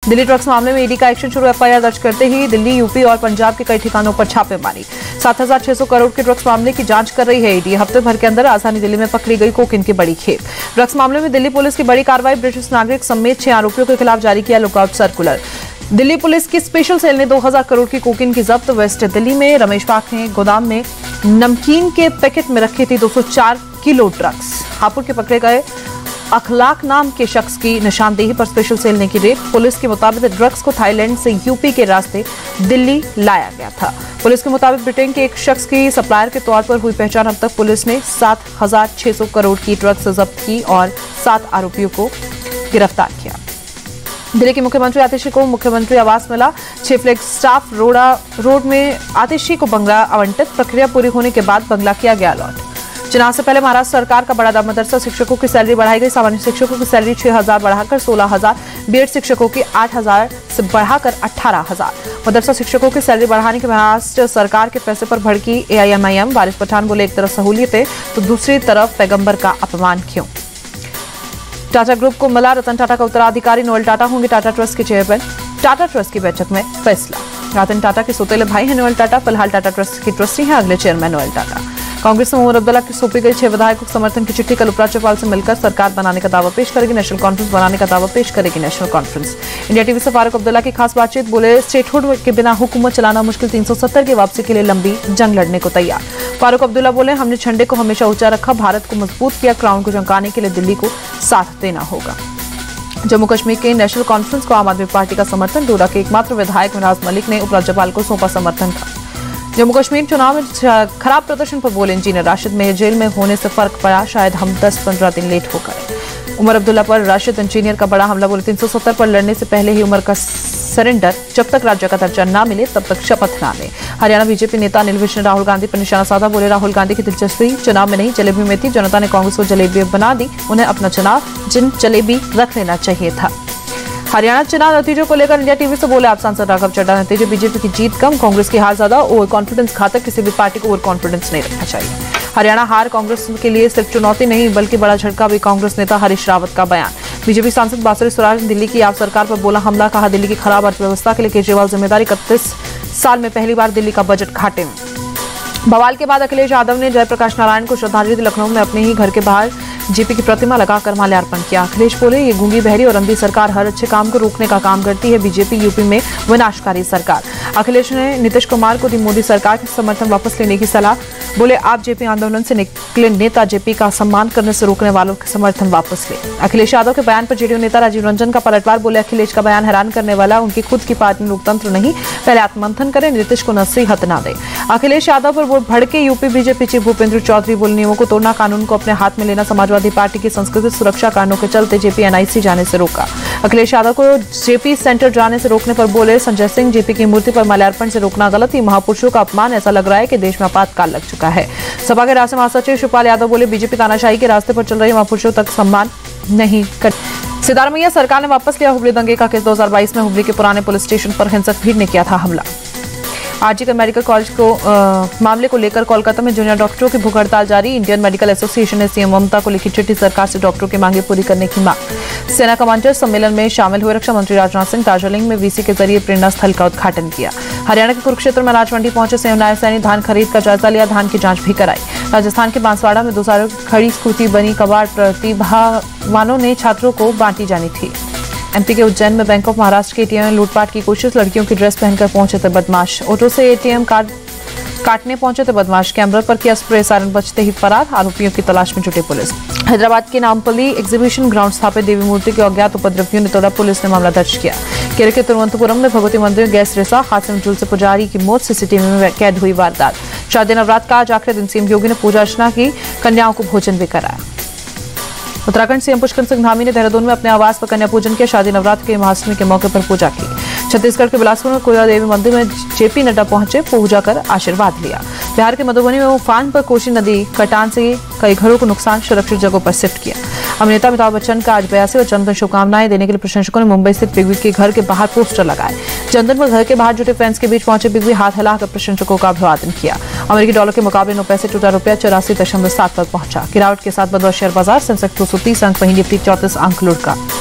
Delhi drugs मामले में ED का एक्शन शुरू। एफआईआर दर्ज करते ही दिल्ली, यूपी और पंजाब के कई ठिकानों पर छापेमारी। 7,600 करोड़ के ड्रग्स मामले की जांच कर रही है ईडी। हफ्ते भर के अंदर राजधानी दिल्ली में पकड़ी गई कोकीन की बड़ी खेप। ड्रग्स मामले में दिल्ली पुलिस की बड़ी कार्रवाई। ब्रिटिश नागरिक समेत 6 आरोपियों के खिलाफ जारी किया लुकआउट सर्कुलर। दिल्ली पुलिस की स्पेशल सेल ने 2000 करोड़ की कोकीन की जब्त। वेस्ट दिल्ली में रमेश पाक ने गोदाम में नमकीन के पैकेट में रखी थी 204 किलो ड्रग्स। हापुड़ के पकड़े गए अखलाक नाम के शख्स की निशानदेही पर स्पेशल सेल ने की रेड। पुलिस के मुताबिक ड्रग्स को थाईलैंड से यूपी के रास्ते दिल्ली लाया गया था। पुलिस के मुताबिक ब्रिटेन के एक शख्स की सप्लायर के तौर पर हुई पहचान। अब तक पुलिस ने 7,600 करोड़ की ड्रग्स जब्त की और 7 आरोपियों को गिरफ्तार किया। दिल्ली के मुख्यमंत्री आतिशी को मुख्यमंत्री आवास मिला। 6 फ्लैग स्टाफ रोड में आतिशी को बंगला आवंटित। प्रक्रिया पूरी होने के बाद बंगला किया गया अलॉट। चुनाव से पहले महाराष्ट्र सरकार का बड़ा दावा। मदरसा शिक्षकों की सैलरी बढ़ाई गई। सामान्य शिक्षकों की सैलरी 6,000 बढ़ाकर 16,000, बीएड शिक्षकों की 8,000 से बढ़ाकर 18,000। मदरसा शिक्षकों की सैलरी बढ़ाने के महाराष्ट्र सरकार के पैसे पर भड़की एआईएमआईएम। वारिस पठान बोले, एक तरफ सहूलियतें तो दूसरी तरफ पैगंबर का अपमान क्यों। टाटा ग्रुप को मिला रतन टाटा का उत्तराधिकारी। नोएल टाटा होंगे टाटा ट्रस्ट के चेयरमैन। टाटा ट्रस्ट की बैठक में फैसला। रतन टाटा के सौतेले भाई हैं नोएल टाटा। फिलहाल टाटा ट्रस्ट की ट्रस्टी हैं अगले चेयरमैन नोएल टाटा। कांग्रेस में उमर अब्दुल्ला की सौंपी गई 6 विधायकों को समर्थन की चिट्ठी। कल उपराज्यपाल से मिलकर सरकार बनाने का दावा पेश करेगी। नेशनल कॉन्फ्रेंस बनाने का दावा पेश करेगी नेशनल कॉन्फ्रेंस। इंडिया टीवी से फारूक अब्दुल्ला की खास बातचीत। बोले, स्टेटहुड के बिना हुकूमत चलाना मुश्किल। 370 की वापसी के लिए लंबी जंग लड़ने को तैयार। फारूक अब्दुल्ला बोले, हमने झंडे को हमेशा ऊंचा रखा, भारत को मजबूत किया। क्राउन को चमकाने के लिए दिल्ली को साथ देना होगा। जम्मू कश्मीर के नेशनल कॉन्फ्रेंस को आम आदमी पार्टी का समर्थन। डोडा के एकमात्र विधायक मिराज मलिक ने उपराज्यपाल को सौंपा समर्थन का। जम्मू कश्मीर चुनाव में खराब प्रदर्शन पर बोले इंजीनियर राशिद में जेल में होने से फर्क पड़ा, शायद हम 10-15 दिन लेट हो गए। उमर अब्दुल्ला पर राशिद इंजीनियर का बड़ा हमला। बोले, 370 पर लड़ने से पहले ही उमर का सरेंडर। जब तक राज्य का दर्जा ना मिले तब तक शपथ ना ले। हरियाणा बीजेपी नेता अनिल विज ने राहुल गांधी पर निशाना साधा। बोले, राहुल गांधी की दिलचस्पी चुनाव में नहीं जलेबी में थी। जनता ने कांग्रेस को जलेबी बना दी। उन्हें अपना चुनाव जिन जलेबी रख लेना चाहिए था। हरियाणा चुनाव नतीजों को लेकर इंडिया टीवी से बोले आप सांसद राघव चड्ढा। नतीजे, बीजेपी की जीत कम, कांग्रेस की हार ज्यादा। ओवर कॉन्फिडेंस घातक, किसी भी पार्टी को ओवर कॉन्फिडेंस नहीं रखना चाहिए। हरियाणा हार कांग्रेस के लिए सिर्फ चुनौती नहीं बल्कि बड़ा झटका भी। कांग्रेस नेता हरीश रावत का बयान। बीजेपी सांसद बासुरी स्वराज ने दिल्ली की आप सरकार पर बोला हमला। कहा, दिल्ली की खराब अर्थव्यवस्था के लिए केजरीवाल जिम्मेदारी। 31 साल में पहली बार दिल्ली का बजट घाटे में। बवाल के बाद अखिलेश यादव ने जयप्रकाश नारायण को श्रद्धांजलि दी। लखनऊ में अपने ही घर के बाहर जेपी की प्रतिमा लगाकर माल्यार्पण किया। अखिलेश बोले, ये गूंगी बहरी और अंधी सरकार हर अच्छे काम को रोकने का काम करती है। बीजेपी यूपी में विनाशकारी सरकार। अखिलेश ने नीतीश कुमार को दी मोदी सरकार के समर्थन वापस लेने की सलाह। बोले, आप जेपी आंदोलन से निकले नेता जेपी का सम्मान करने से रोकने वालों के समर्थन वापस ले। अखिलेश यादव के बयान पर जेडीयू नेता राजीव रंजन का पलटवार। बोले, अखिलेश का बयान हैरान करने वाला। उनकी खुद की पार्टी लोकतंत्र नहीं, पहले आत्ममंथन करें, नीतीश को नसीहत ना दे। अखिलेश यादव पर भड़के UP BJP chief Bhupendra Chaudhary. बोले, नियमों को तोड़ना, कानून को अपने हाथ में लेना। समाजवादी पार्टी की संस्कृति सुरक्षा कारणों के चलते जेपी एनआईसी जाने से रोका। अखिलेश यादव को जेपी सेंटर जाने से रोकने पर बोले संजय सिंह, जेपी की मूर्ति पर माल्यार्पण से रोकना गलत ही महापुरुषों का अपमान। ऐसा लग रहा है कि देश में आपातकाल लग चुका है। सपा के राष्ट्रीय महासचिव शिवपाल यादव बोले, बीजेपी तानाशाही के रास्ते पर चल रही महापुरुषों तक सम्मान नहीं कर। सिद्धारमैया सरकार ने वापस लिया हुबली दंगे का केस। 2022 में हुबली के पुराने पुलिस स्टेशन पर हिंसक भीड़ ने किया था हमला। आरजीकर मेडिकल कॉलेज को मामले को लेकर कोलकाता में जूनियर डॉक्टरों की भूख हड़ताल जारी। इंडियन मेडिकल एसोसिएशन ने सीएम ममता को लिखी चिट्ठी। सरकार से डॉक्टरों की मांगे पूरी करने की मांग। सेना कमांडर सम्मेलन में शामिल हुए रक्षा मंत्री राजनाथ सिंह। दार्जिलिंग में वीसी के जरिए प्रेरणा स्थल का उद्घाटन किया। हरियाणा के कुरुक्षेत्र में अनाज मंडी पहुंचे सीएम नायब सैनी। धान खरीद का जायजा लिया, धान की जांच भी कराई। राजस्थान के बांसवाड़ा में 2 साल खड़ी स्कूटी बनी कबाड़। प्रतिभावानों ने छात्रों को बांटी जानी थी। एमपी के उज्जैन में बैंक ऑफ महाराष्ट्र के एटीएम में लूटपाट की कोशिश। लड़कियों की ड्रेस पहनकर पहुंचे थे बदमाश। ऑटो से एटीएम कार्ड काटने पहुंचे थे बदमाश। कैमरे पर किया स्प्रे, सायरन बजते ही फरार। आरोपियों की तलाश में जुटी पुलिस। हैदराबाद के नामपल्ली एग्जीबिशन ग्राउंड स्थापित देवी मूर्ति के अज्ञात उपद्रवियों ने तोड़ा। पुलिस ने मामला दर्ज किया। केरल के तिरुवनंतपुरम में भगवती मंदिर में गैस रिसा। हादसे में झुलसे पुजारी की मौत। सीसीटीवी में कैद हुई वारदात। शारदीय नवरात्र का आज आखिरी दिन सीएम योगी ने पूजा अर्चना की। कन्याओं को भोजन भी कराया। उत्तराखंड सीएम पुष्कर सिंह धामी ने देहरादून में अपने आवास पर कन्या पूजन किया। शादी नवरात्र के महाअष्टमी के मौके पर पूजा की। छत्तीसगढ़ के बिलासपुर में कोयला देवी मंदिर में जेपी नड्डा पहुंचे, पूजा कर आशीर्वाद लिया। बिहार के मधुबनी में उफान पर कोसी नदी कटान से कई घरों को नुकसान, सुरक्षित जगहों पर शिफ्ट किया। अभिनेता अमिताभ बच्चन का आज 82 और जन्मदिन शुभकामनाएं देने के लिए प्रशंसकों ने मुंबई स्थित बिग बी के घर के बाहर पोस्टर लगाए। जन्मदिन पर घर के बाहर जुटे फैंस के बीच पहुंचे बिग बी हाथ हिलाकर प्रशंसकों का अभिवादन किया। अमेरिकी डॉलर के मुकाबले 9 पैसे टूटा रुपया 84.7 पर पहुंचा। गिरावट के साथ बंद शेयर बाजार। सेंसेक्स 230 अंक, वहीं निफ्टी 34 अंक लुढ़का।